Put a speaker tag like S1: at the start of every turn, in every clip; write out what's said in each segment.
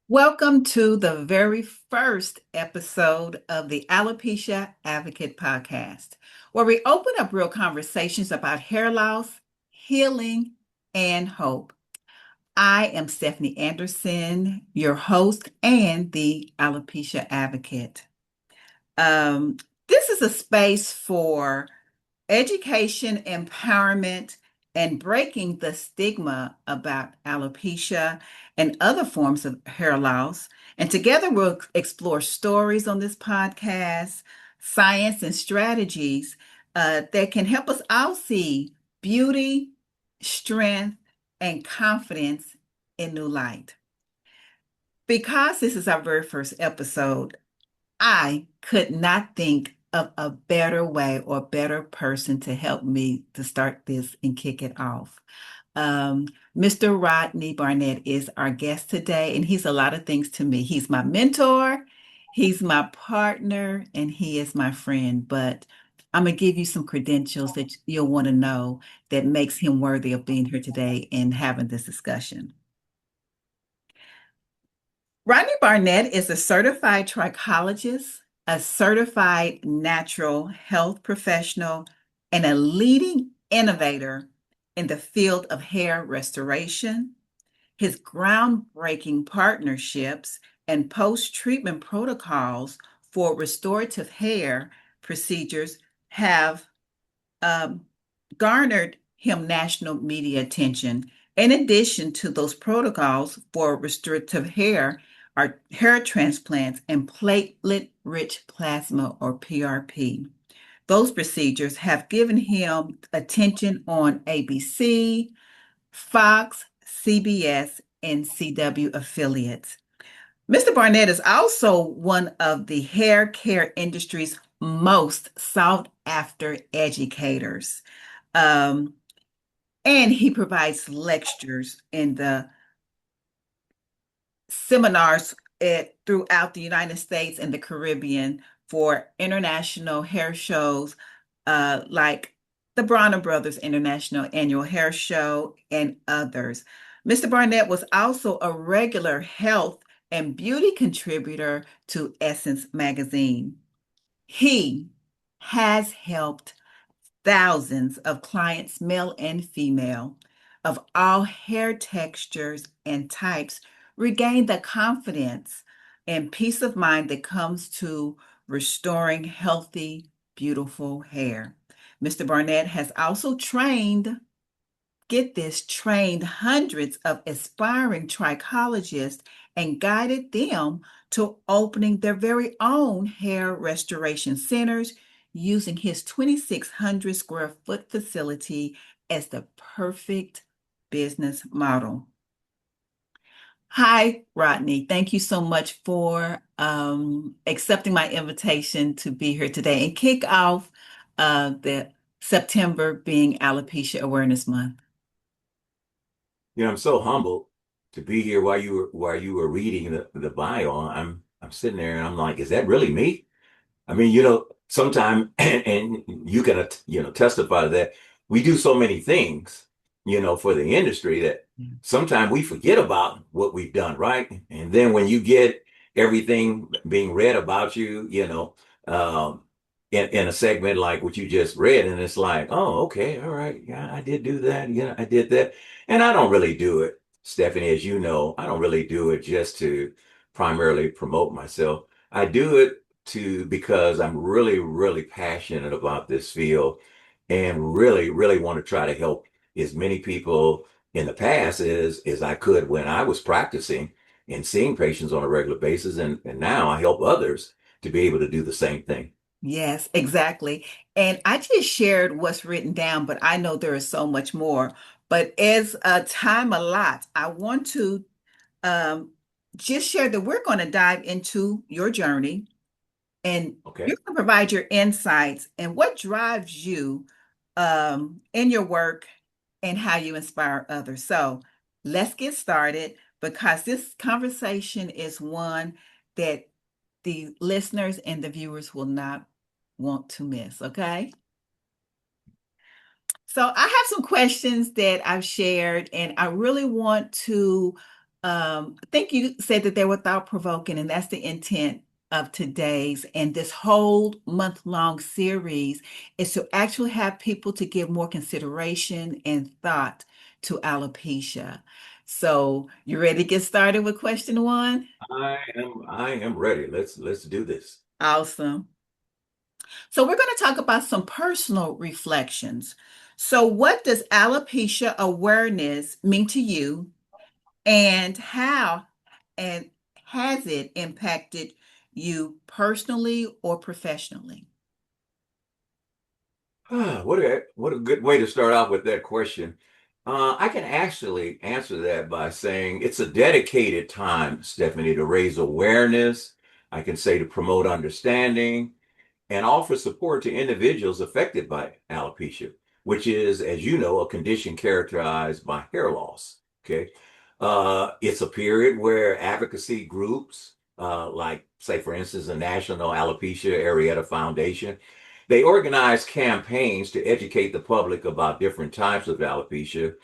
S1: Welcome to the very first episode of the Alopecia Advocate podcast, where we open up real conversations about hair loss, healing, and hope. I am Stephanie Anderson, your host and the Alopecia Advocate. Um, this is a space for education, empowerment, and breaking the stigma about alopecia and other forms of hair loss. And together we'll explore stories on this podcast, science, and strategies that can help us all see beauty, strength, and confidence in new light. Because this is our very first episode, I could not think of a better way or better person to help me to start this and kick it off. Um, Mr. Rodney Barnett is our guest today, and he's a lot of things to me. He's my mentor, he's my partner, and he is my friend. But I'm gonna give you some credentials that you'll want to know that makes him worthy of being here today and having this discussion. Rodney Barnett is a certified trichologist, a certified natural health professional, and a leading innovator in the field of hair restoration. His groundbreaking partnerships and post treatment protocols for restorative hair procedures have um, garnered him national media attention. In addition to those protocols for restorative hair, are hair transplants and platelet rich plasma or PRP. Those procedures have given him attention on ABC, Fox, CBS, and CW affiliates. Mr. Barnett is also one of the hair care industry's most sought after educators. Um, and he provides lectures in the seminars throughout the United States and the Caribbean for international hair shows like the Bronner Brothers International Annual Hair Show and others. Mr. Barnett was also a regular health and beauty contributor to Essence magazine. He has helped thousands of clients, male and female, of all hair textures and types, regain the confidence and peace of mind that comes to restoring healthy, beautiful hair. Mr. Barnett has also trained, get this, trained hundreds of aspiring trichologists and guided them to opening their very own hair restoration centers using his 2,600 square foot facility as the perfect business model. Hi, Rodney. Thank you so much for accepting my invitation to be here today and kick off the September being Alopecia Awareness Month.
S2: I'm so humbled to be here while you were reading the bio. I'm sitting there and I'm like, is that really me? I mean, sometimes and you can testify to that. We do so many things, for the industry that sometimes we forget about what we've done, right? And then when you get everything being read about you, um, in a segment like what you just read, and it's like, oh, okay, all right, yeah, I did do that, yeah, I did that, and I don't really do it, Stephanie, as you know, I don't really do it just to primarily promote myself. I do it to because I'm really, really passionate about this field and really, really want to try to help as many people in the past as I could when I was practicing and seeing patients on a regular basis. And now I help others to be able to do the same thing.
S1: Yes, exactly. And I just shared what's written down, but I know there is so much more. But as time allots, I want to um, just share that we're going to dive into your journey and you're
S2: Okay.
S1: going to provide your insights and what drives you in your work and how you inspire others. So let's get started because this conversation is one that the listeners and the viewers will not want to miss. Okay. So I have some questions that I've shared, and I really want to I think you said that they were thought provoking, and that's the intent of today's and this whole month-long series is to actually have people to give more consideration and thought to alopecia. So, you ready to get started with question one?
S2: I am ready. Let's do this.
S1: Awesome. So, we're going to talk about some personal reflections. So, what does alopecia awareness mean to you, and how and has it impacted you personally or professionally?
S2: What a good way to start off with that question. I can actually answer that by saying it's a dedicated time, Stephanie, to raise awareness. I can say to promote understanding and offer support to individuals affected by alopecia, which is, as you know, a condition characterized by hair loss. Okay. It's a period where advocacy groups, like, say, for instance, the National Alopecia Areata Foundation, they organize campaigns to educate the public about different types of alopecia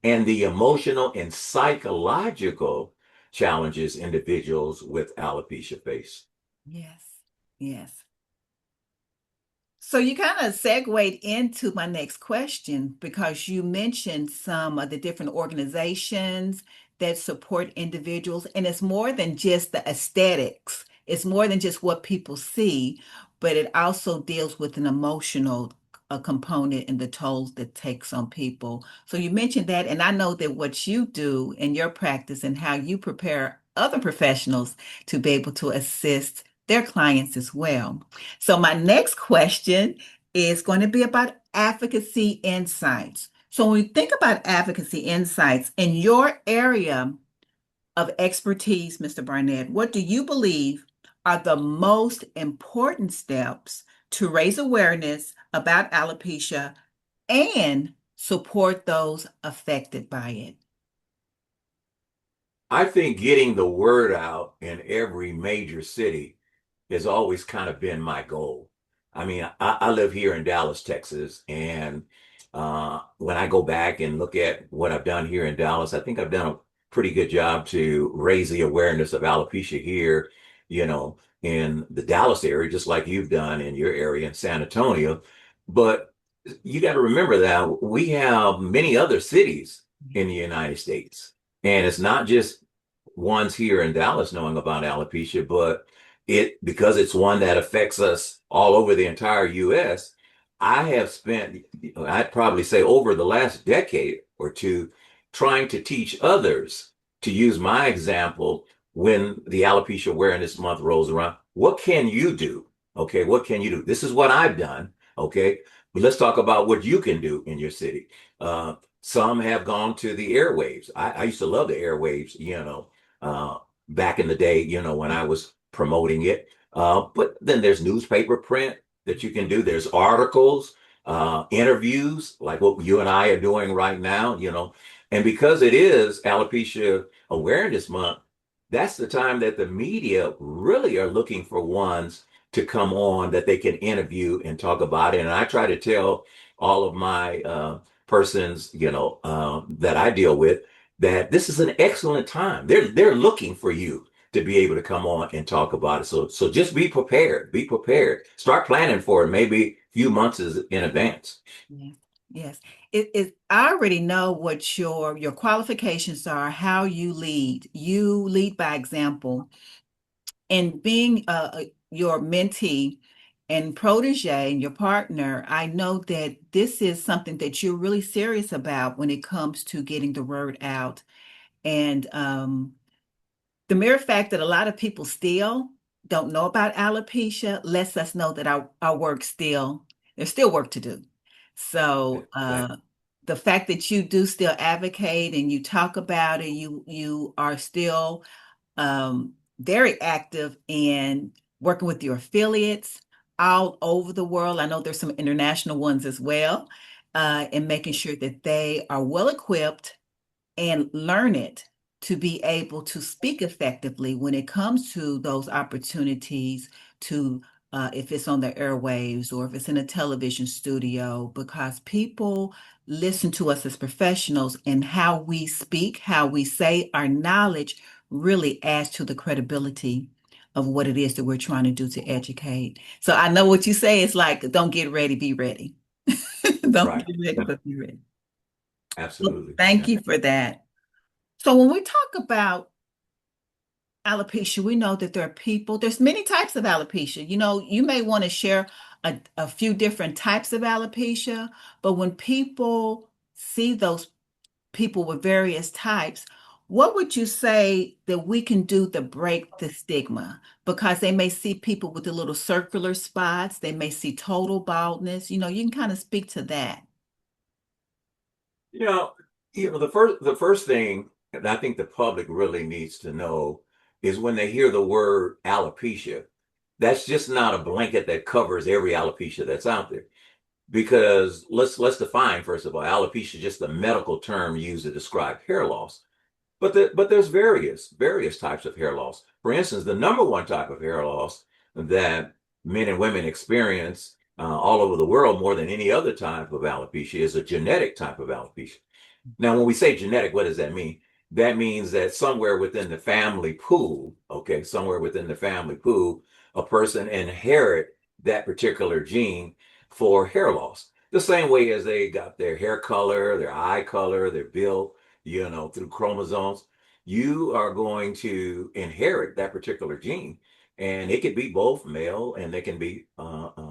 S2: and the emotional and psychological challenges individuals with alopecia face.
S1: Yes, yes. So you kind of segued into my next question because you mentioned some of the different organizations that support individuals, and it's more than just the aesthetics. It's more than just what people see, but it also deals with an emotional component and the tolls that takes on people. So you mentioned that, and I know that what you do in your practice and how you prepare other professionals to be able to assist their clients as well. So, my next question is going to be about advocacy insights. So, when we think about advocacy insights in your area of expertise, Mr. Barnett, what do you believe are the most important steps to raise awareness about alopecia and support those affected by it?
S2: I think getting the word out in every major city has always kind of been my goal. I mean, I live here in Dallas, Texas, and when I go back and look at what I've done here in Dallas, I think I've done a pretty good job to raise the awareness of alopecia here, in the Dallas area, just like you've done in your area in San Antonio. But you got to remember that we have many other cities in the United States, and it's not just ones here in Dallas knowing about alopecia, but because it's one that affects us all over the entire US. I have spent, I'd probably say, over the last decade or two trying to teach others to use my example when the Alopecia Awareness Month rolls around. What can you do? Okay, what can you do? This is what I've done. Okay, but let's talk about what you can do in your city. Some have gone to the airwaves. I used to love the airwaves, uh, back in the day, when I was promoting it. But then there's newspaper print that you can do. There's articles, interviews, like what you and I are doing right now, And because it is Alopecia Awareness Month, that's the time that the media really are looking for ones to come on that they can interview and talk about it. And I try to tell all of my persons, that I deal with, that this is an excellent time. They're looking for you to be able to come on and talk about it. So just be prepared. Be prepared. Start planning for it. Maybe a few months in advance.
S1: Yes, yes. I already know what your qualifications are, how you lead. You lead by example. And being your mentee and protege and your partner, I know that this is something that you're really serious about when it comes to getting the word out. And the mere fact that a lot of people still don't know about alopecia lets us know that our work still, there's still work to do. So the fact that you do still advocate and you talk about it, you are still very active in working with your affiliates all over the world. I know there's some international ones as well, and making sure that they are well equipped and learn it to be able to speak effectively when it comes to those opportunities to if it's on the airwaves or if it's in a television studio, because people listen to us as professionals, and how we speak, how we say our knowledge really adds to the credibility of what it is that we're trying to do to educate. So I know what you say is like, don't get ready, be ready. Don't
S2: Right.
S1: get ready,
S2: Yeah,
S1: but be ready. Well,
S2: absolutely.
S1: thank
S2: Yeah.
S1: you for that. So when we talk about alopecia, we know that there are people, there's many types of alopecia. You may want to share a few different types of alopecia, but when people see those people with various types, what would you say that we can do to break the stigma? Because they may see people with the little circular spots, they may see total baldness. You can kind of speak to that.
S2: You know, the first thing that I think the public really needs to know is when they hear the word alopecia, that's just not a blanket that covers every alopecia that's out there. Because let's define, first of all, alopecia is just a medical term used to describe hair loss. But there's various types of hair loss. For instance, the number one type of hair loss that men and women experience all over the world more than any other type of alopecia is a genetic type of alopecia. Now, when we say genetic, what does that mean? That means that somewhere within the family pool, okay, somewhere within the family pool, a person inherit that particular gene for hair loss. The same way as they got their hair color, their eye color, their build, through chromosomes, you are going to inherit that particular gene. And it could be both male and they can be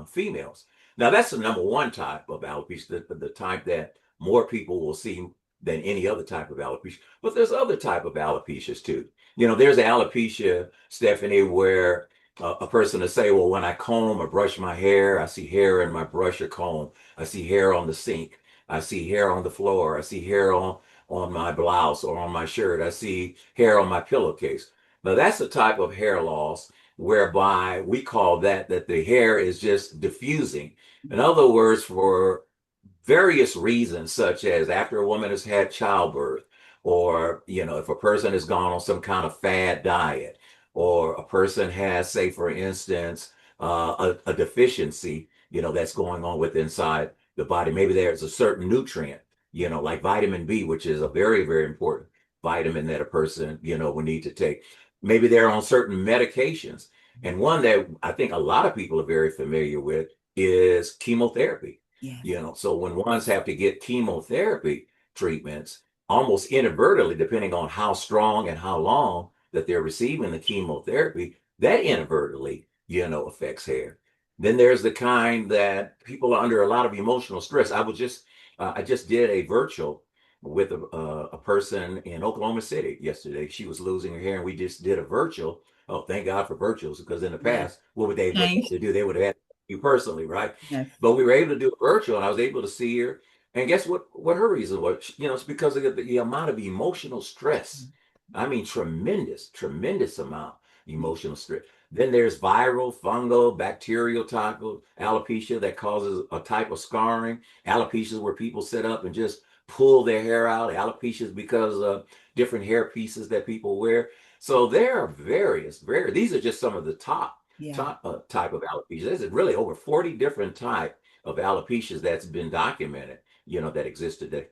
S2: females. Now, that's the number one type of alopecia, the type that more people will see than any other type of alopecia. But there's other type of alopecias too. There's alopecia, Stephanie, where a person will say, well, when I comb or brush my hair, I see hair in my brush or comb. I see hair on the sink. I see hair on the floor. I see hair on my blouse or on my shirt. I see hair on my pillowcase. Now that's the type of hair loss whereby we call that the hair is just diffusing. In other words, for various reasons, such as after a woman has had childbirth, or if a person has gone on some kind of fad diet, or a person has, say, for instance, a deficiency, that's going on with inside the body. Maybe there's a certain nutrient, like vitamin B, which is a very, very important vitamin that a person, will need to take. Maybe they're on certain medications. And one that I think a lot of people are very familiar with is chemotherapy.
S1: Yes.
S2: So when ones have to get chemotherapy treatments, almost inadvertently, depending on how strong and how long that they're receiving the chemotherapy, that inadvertently, affects hair. Then there's the kind that people are under a lot of emotional stress. I just did a virtual with a person in Oklahoma City yesterday. She was losing her hair, and we just did a virtual. Oh, thank God for virtuals, because in the
S1: Yes.
S2: past, what would they have
S1: Change.
S2: to do? They would have had you personally, right?
S1: Yes.
S2: But we were able to do it virtual, and I was able to see her. And guess what her reason was? It's because of the amount of emotional stress. I mean, tremendous amount of emotional stress. Then there's viral, fungal, bacterial type of alopecia that causes a type of scarring. Alopecia where people sit up and just pull their hair out. Alopecia because of different hair pieces that people wear. So there are these are just some of the
S1: Yeah.
S2: type of alopecia. There's really over 40 different type of alopecias that's been documented, that exist today.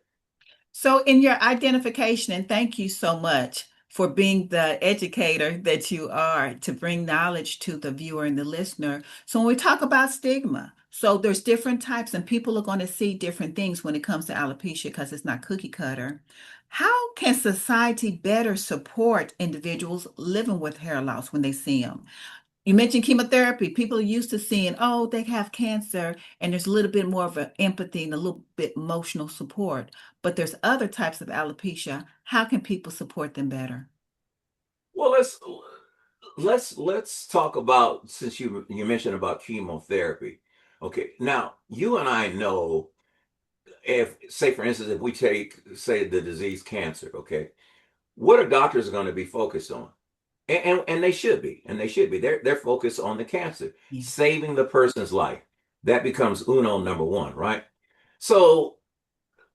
S1: So, in your identification, and thank you so much for being the educator that you are to bring knowledge to the viewer and the listener. So, when we talk about stigma, so there's different types, and people are going to see different things when it comes to alopecia because it's not cookie cutter. How can society better support individuals living with hair loss when they see them? You mentioned chemotherapy. People are used to seeing, oh, they have cancer, and there's a little bit more of an empathy and a little bit emotional support. But there's other types of alopecia. How can people support them better?
S2: Well, let's talk about, since you mentioned about chemotherapy. Okay, now you and I know, if, say, for instance, if we take, say, the disease cancer, okay, what are doctors going to be focused on? And they should be. They're focused on the cancer,
S1: Yeah.
S2: saving the person's life. That becomes uno number one, right? So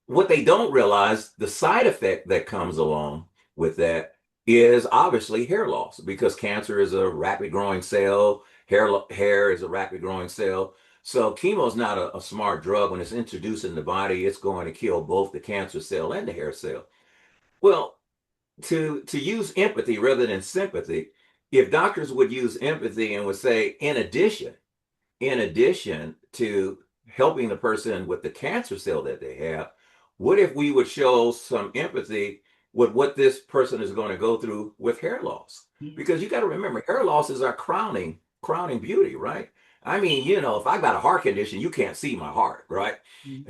S2: what they don't realize, the side effect that comes along with that is obviously hair loss, because cancer is a rapid growing cell. Hair is a rapid growing cell. So chemo is not a smart drug. When it's introduced in the body, it's going to kill both the cancer cell and the hair cell. Well, to use empathy rather than sympathy, if doctors would use empathy and would say, in addition to helping the person with the cancer cell that they have, what if we would show some empathy with what this person is going to go through with hair loss?
S1: Yeah.
S2: Because you got to remember, hair loss is our crowning beauty, right? I mean, if I got a heart condition, you can't see my heart, right?
S1: Mhm.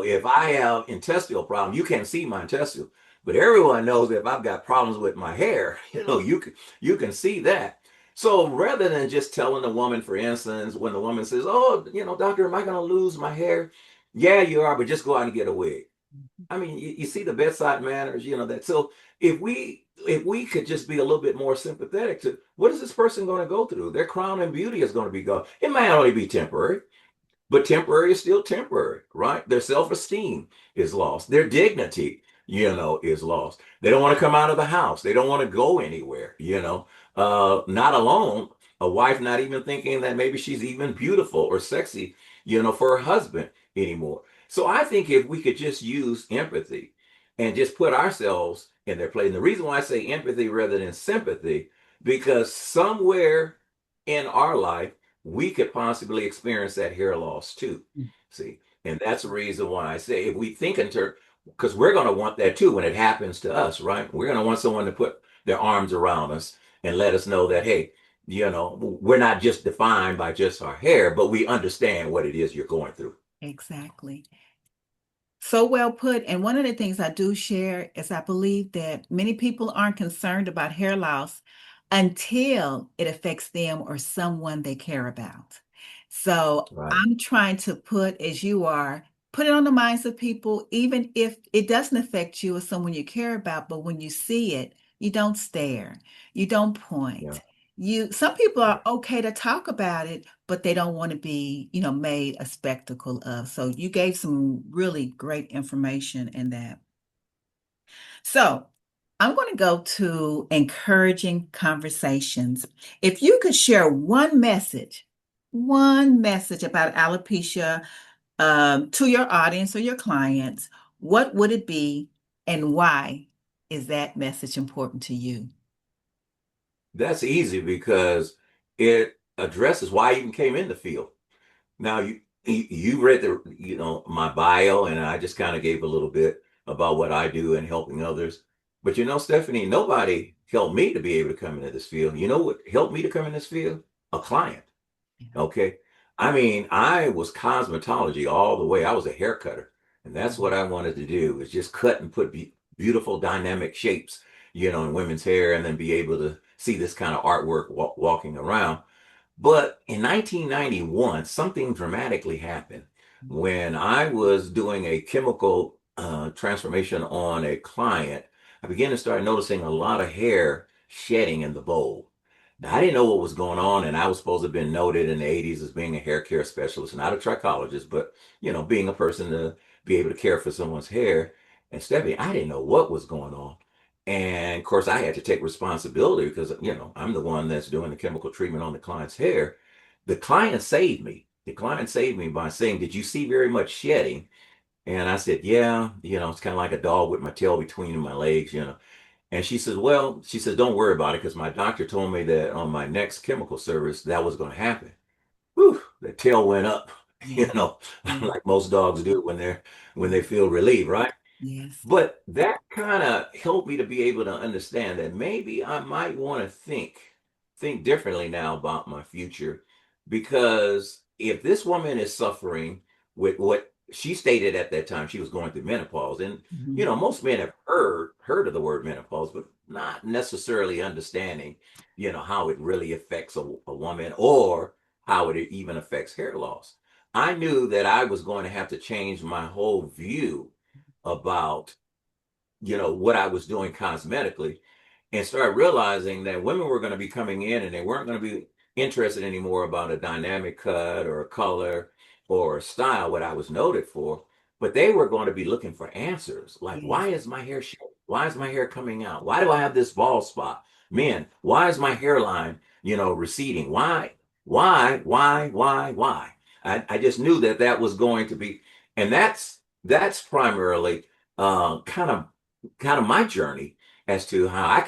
S2: If I have intestinal problem, you can't see my intestine. But everyone knows that if I've got problems with my hair, you can see that. So rather than just telling the woman, for instance, when the woman says, "Oh, doctor, am I going to lose my hair?" Yeah, you are, but just go out and get a wig. I mean, you see the bedside manners, that. So if we could just be a little bit more sympathetic to what is this person going to go through? Their crown and beauty is going to be gone. It might only be temporary. But temporary is still temporary, right? Their self-esteem is lost. Their dignity, is lost. They don't want to come out of the house. They don't want to go anywhere. Not alone, a wife not even thinking that maybe she's even beautiful or sexy, for her husband anymore. So I think if we could just use empathy and just put ourselves in their place. And the reason why I say empathy rather than sympathy, because somewhere in our life, we could possibly experience that hair loss too. See, and that's the reason why I say if we think in terms, because we're going to want that too when it happens to us, right? We're going to want someone to put their arms around us and let us know that, hey, we're not just defined by just our hair, but we understand what it is you're going through.
S1: Exactly. So well put. And one of the things I do share is I believe that many people aren't concerned about hair loss until it affects them or someone they care about. So
S2: Right.
S1: I'm trying to put, as you are, put it on the minds of people, even if it doesn't affect you or someone you care about, but when you see it, you don't stare, you don't
S2: Yeah.
S1: point. Some people
S2: Yeah.
S1: are okay to talk about it, but they don't want to be, made a spectacle of. So you gave some really great information in that. So I'm going to go to encouraging conversations. If you could share one message about alopecia to your audience or your clients, what would it be and why is that message important to you?
S2: That's easy because it addresses why I even came in the field. Now you read my bio, and I just kind of gave a little bit about what I do in helping others. But Stephanie, nobody helped me to be able to come into this field. You know what helped me to come in this field? A client.
S1: Yeah.
S2: Okay. I mean, I was cosmetology all the way. I was a hair cutter. And that's what
S1: Mhm.
S2: I wanted to do is just cut and put beautiful dynamic shapes, in women's hair and then be able to see this kind of artwork walking around. But in 1991, something dramatically happened when I was doing a chemical transformation on a client. I began to start noticing a lot of hair shedding in the bowl. Now, I didn't know what was going on, and I was supposed to have been noted in the 80s as being a hair care specialist, not a trichologist, but being a person to be able to care for someone's hair. And Stephanie, I didn't know what was going on. And of course, I had to take responsibility because, I'm the one that's doing the chemical treatment on the client's hair. The client saved me. The client saved me by saying, "Did you see very much shedding?" And I said, "Yeah, it's kind of like a dog with my tail between my legs. And she says, "Well," she says, "don't worry about it because my doctor told me that on my next chemical service, that was going to happen." Whew, the tail went up,
S1: Yeah. Yeah.
S2: like most dogs do when
S1: Yeah.
S2: they feel relieved, right?
S1: Yes.
S2: But that kind of helped me to be able to understand that maybe I might want to think differently now about my future because if this woman is suffering with what she stated at that time, she was going through menopause. And
S1: Mhm.
S2: most men have heard of the word menopause, but not necessarily understanding, how it really affects a woman or how it even affects hair loss. I knew that I was going to have to change my whole view about what I was doing cosmetically and started realizing that women were going to be coming in and they weren't going to be interested anymore about a dynamic cut or a color or a style, what I was noted for, but they were going to be looking for answers like,
S1: Yes.
S2: why is my hair short? Why is my hair coming out? Why do I have this bald spot? Men, why is my hairline, receding? Why? Why? I just knew that that was going to be, and that's primarily kind of my journey as to how I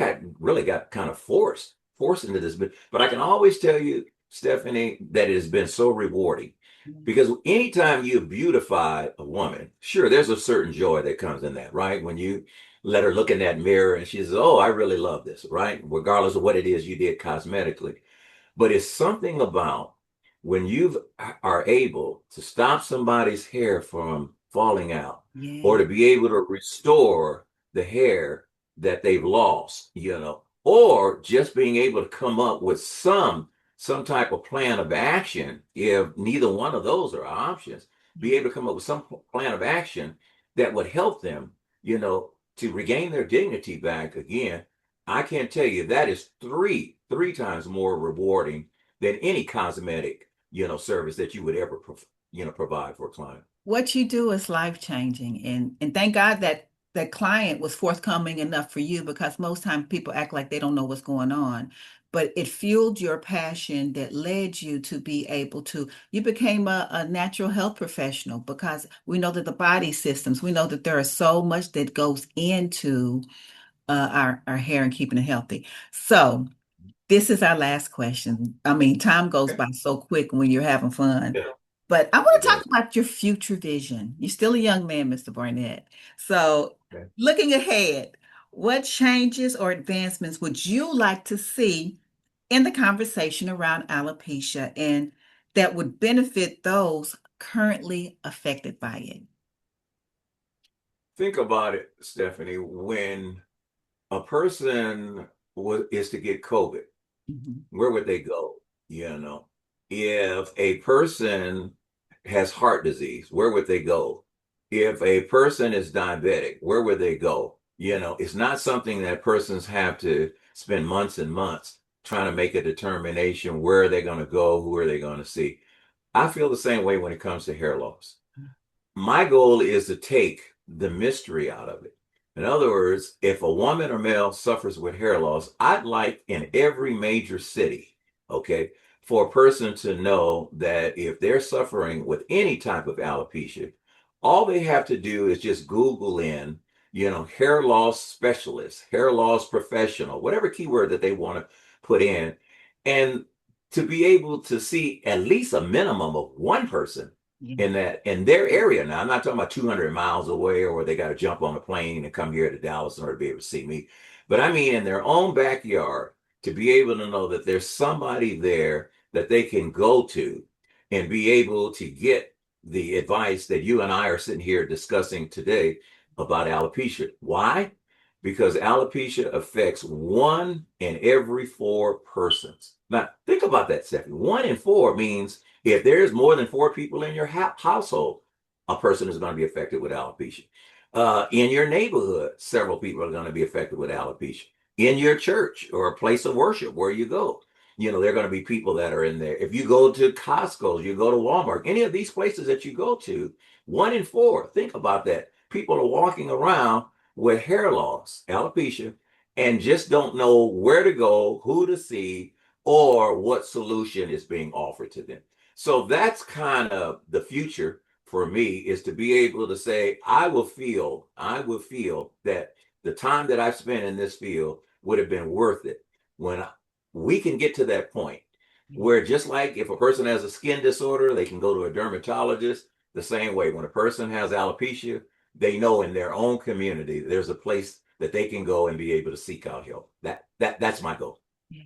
S2: got kind of forced into this. But I can always tell you, Stephanie, that it has been so rewarding because anytime you beautify a woman, sure, there's a certain joy that comes in that, right? When you let her look in that mirror and she says, "Oh, I really love this," right? Regardless of what it is you did cosmetically. But it's something about when you are able to stop somebody's hair from falling out or
S1: Yeah.
S2: to be able to restore the hair that they've lost, or just being able to come up with some type of plan of action if neither one of those are options, be able to come up with some plan of action that would help them, to regain their dignity back again. I can tell you that is three times more rewarding than any cosmetic, service that you would ever, provide for a client.
S1: What you do is life changing, and thank God that that client was forthcoming enough for you, because most times people act like they don't know what's going on, but it fueled your passion that led you to be able to, you became a natural health professional, because we know that the body systems, we know that there is so much that goes into our hair and keeping it healthy. So this is our last question. I mean, time goes
S2: Okay.
S1: by so quick when you're having fun.
S2: Yeah,
S1: But I want
S2: it
S1: to talk
S2: does.
S1: about your future vision. You're still a young man, Mr. Barnett. So,
S2: Okay.
S1: looking ahead, what changes or advancements would you like to see in the conversation around alopecia and that would benefit those currently affected by it?
S2: Think about it, Stephanie. When a person is to get COVID,
S1: Mhm.
S2: where would they go? You know, if a person has heart disease, where would they go? If a person is diabetic, where would they go? It's not something that persons have to spend months and months trying to make a determination where they're going to go, who are they going to see. I feel the same way when it comes to hair loss. My goal is to take the mystery out of it. In other words, if a woman or male suffers with hair loss, I'd like in every major city, okay, for a person to know that if they're suffering with any type of alopecia, all they have to do is just Google in, hair loss specialist, hair loss professional, whatever keyword that they want to put in, and to be able to see at least a minimum of one person
S1: Yeah.
S2: in their area. Now, I'm not talking about 200 miles away or they got to jump on a plane and come here to Dallas in order to be able to see me. But I mean, in their own backyard, to be able to know that there's somebody there that they can go to and be able to get the advice that you and I are sitting here discussing today about alopecia. Why? Because alopecia affects one in every four persons. Now, think about that, Stephanie. One in four means if there's more than four people in your household, a person is going to be affected with alopecia. In your neighborhood, several people are going to be affected with alopecia. In your church or a place of worship where you go, there are going to be people that are in there. If you go to Costco, you go to Walmart, any of these places that you go to, one in four, think about that. People are walking around with hair loss, alopecia, and just don't know where to go, who to see, or what solution is being offered to them. So that's kind of the future for me, is to be able to say, I will feel that the time that I've spent in this field would have been worth it when we can get to that point where, just like if a person has a skin disorder, they can go to a dermatologist. The same way, when a person has alopecia, they know in their own community there's a place that they can go and be able to seek out help. That's my goal.
S1: Yeah.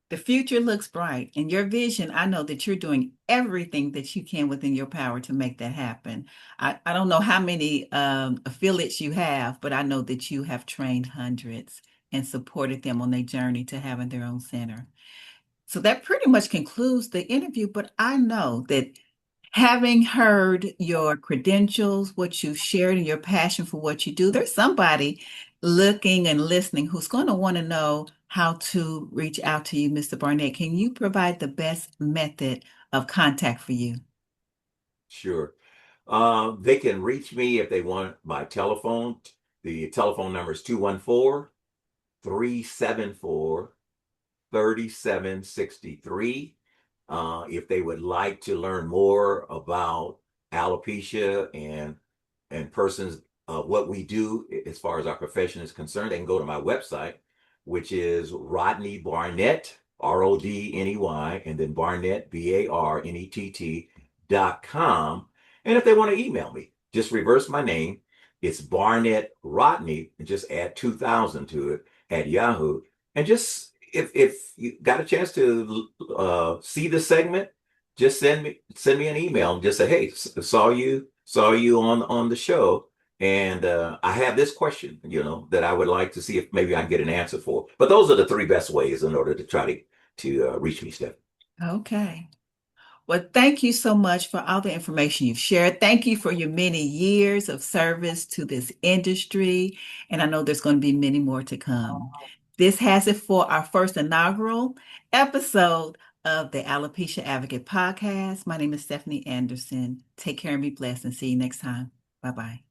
S1: The future looks bright, and your vision, I know that you're doing everything that you can within your power to make that happen. I don't know how many affiliates you have, but I know that you have trained hundreds and supported them on their journey to having their own center. So that pretty much concludes the interview. But I know that having heard your credentials, what you shared, and your passion for what you do, there's somebody looking and listening who's going to want to know how to reach out to you, Mr. Barnett. Can you provide the best method of contact for you?
S2: Sure. They can reach me if they want by telephone. The telephone number is 214-374-3763. If they would like to learn more about alopecia and persons, what we do as far as our profession is concerned, they can go to my website, which is Rodney Barnett, Rodney, and then Barnett, Barnett.com. And if they want to email me, just reverse my name. It's Barnett Rodney, and just add 2000 to it at Yahoo. And just if you got a chance to see the segment, just send me an email and just say, hey, saw you on the show, and I have this question, that I would like to see if maybe I can get an answer for. But those are the three best ways in order to try to reach me, Steph.
S1: Okay. Well, thank you so much for all the information you've shared. Thank you for your many years of service to this industry. And I know there's going to be many more to come. This has it for our first inaugural episode of the Alopecia Advocate podcast. My name is Stephanie Anderson. Take care and be blessed, and see you next time. Bye bye.